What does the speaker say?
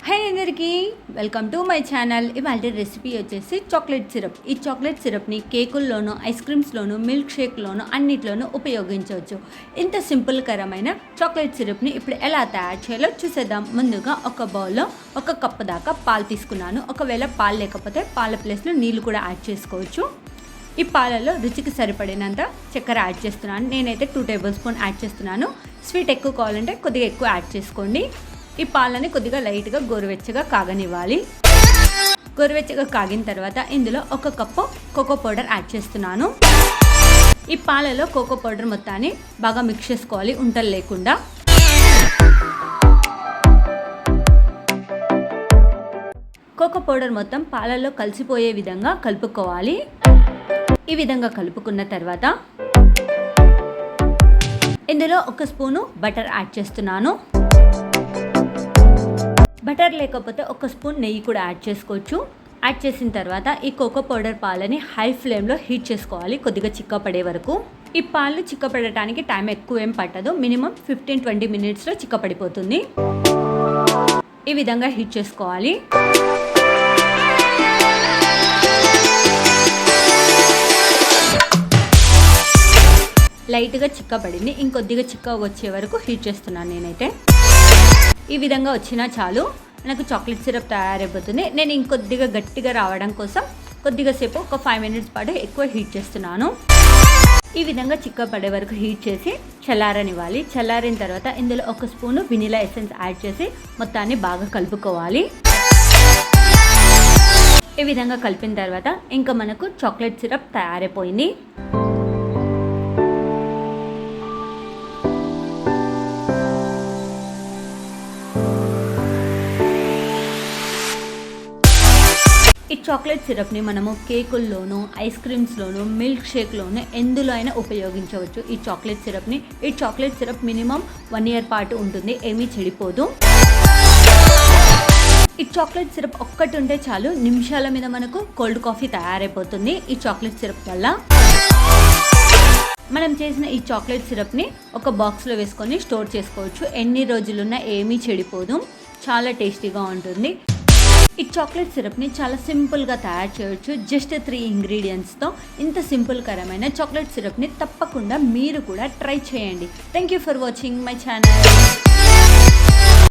Hi అందరికీ, welcome to my channel. ఇవాళ recipe వచ్చేసి చాక్లెట్ సిరప్. ఈ చాక్లెట్ సిరప్ని కేకుల్లోనూ, ఐస్ క్రీమ్స్లోనూ, మిల్క్ షేక్లోనూ అన్నిట్లోనూ ఉపయోగించవచ్చు. ఇంత సింపుల్ కరమైన చాక్లెట్ సిరప్ని ఇప్పుడు ఎలా తయారు చేయాలో చూసేద్దాం. ముందుగా ఒక బౌల్లో 1 కప్పు దాకా పాలు తీసుకున్నాను. ఒకవేళ పాలు లేకపోతే పాల ప్లేస్లో నీళ్ళు కూడా యాడ్ చేసుకోవచ్చు. ఈ పాలలో రుచికి సరిపడినంత చక్కెర యాడ్ చేస్తున్నాను. నేనైతే 2 టేబుల్ స్పూన్ యాడ్ చేస్తున్నాను. స్వీట్ ఎక్కువ కావాలంటే కొద్దిగా ఎక్కువ యాడ్ చేసుకోండి. ఈ పాలని కొద్దిగా లైట్గా గోరువెచ్చగా కాగనివ్వాలి. గోరువెచ్చగా కాగిన తర్వాత ఇందులో 1 కప్పు కోకో పౌడర్ యాడ్ చేస్తున్నాను. ఈ పాలలో కోకో పౌడర్ మొత్తాన్ని బాగా మిక్స్ చేసుకోవాలి, ఉంటలు లేకుండా. కోకో పౌడర్ మొత్తం పాలలో కలిసిపోయే విధంగా కలుపుకోవాలి. ఈ విధంగా కలుపుకున్న తర్వాత ఇందులో 1 స్పూను బటర్ యాడ్ చేస్తున్నాను. బటర్ లేకపోతే 1 స్పూన్ నెయ్యి కూడా యాడ్ చేసుకోవచ్చు. యాడ్ చేసిన తర్వాత ఈ కోకో పౌడర్ పాలని హై ఫ్లేమ్లో హీట్ చేసుకోవాలి, కొద్దిగా చిక్కపడే వరకు. ఈ పాలు చిక్కపడటానికి టైం ఎక్కువ ఏం పట్టదు, మినిమం 15-20 మినిట్స్లో చిక్కపడిపోతుంది. ఈ విధంగా హీట్ చేసుకోవాలి. లైట్గా చిక్కపడింది, ఇంకొద్దిగా చిక్క వచ్చే వరకు హీట్ చేస్తున్నాను నేనైతే. ఈ విధంగా వచ్చినా చాలు, నాకు చాక్లెట్ సిరప్ తయారైపోతుంది. నేను ఇంకొద్దిగా గట్టిగా రావడం కోసం కొద్దిగా సేపు ఒక 5 మినిట్స్ పాటు ఎక్కువ హీట్ చేస్తున్నాను. ఈ విధంగా చిక్కపడే వరకు హీట్ చేసి చల్లారనివ్వాలి. చల్లారిన తర్వాత ఇందులో 1 స్పూను వెనిలా ఎసెన్స్ యాడ్ చేసి మొత్తాన్ని బాగా కలుపుకోవాలి. ఈ విధంగా కలిపిన తర్వాత ఇంకా మనకు చాక్లెట్ సిరప్ తయారైపోయింది. ఈ చాక్లెట్ సిరప్ని మనము కేకుల్లోనూ, ఐస్ క్రీమ్స్లోనూ, మిల్క్ షేక్లోనూ ఎందులో అయినా ఉపయోగించవచ్చు. ఈ చాక్లెట్ సిరప్ని. ఈ చాక్లెట్ సిరప్ మినిమం 1 ఇయర్ పాటు ఉంటుంది, ఏమీ చెడిపోదు. ఈ చాక్లెట్ సిరప్ ఒక్కటి ఉంటే చాలు, నిమిషాల మీద మనకు కోల్డ్ కాఫీ తయారైపోతుంది ఈ చాక్లెట్ సిరప్ వల్ల. మనం చేసిన ఈ చాక్లెట్ సిరప్ని ఒక బాక్స్లో వేసుకొని స్టోర్ చేసుకోవచ్చు. ఎన్ని రోజులున్నా ఏమీ చెడిపోదు, చాలా టేస్టీగా ఉంటుంది. ఈ చాక్లెట్ సిరప్ని చాలా సింపుల్గా తయారు చేయవచ్చు, జస్ట్ 3 ఇంగ్రీడియంట్స్తో. ఇంత సింపుల్ కరమైన చాక్లెట్ సిరప్ని తప్పకుండా మీరు కూడా ట్రై చేయండి. Thank you for watching my channel.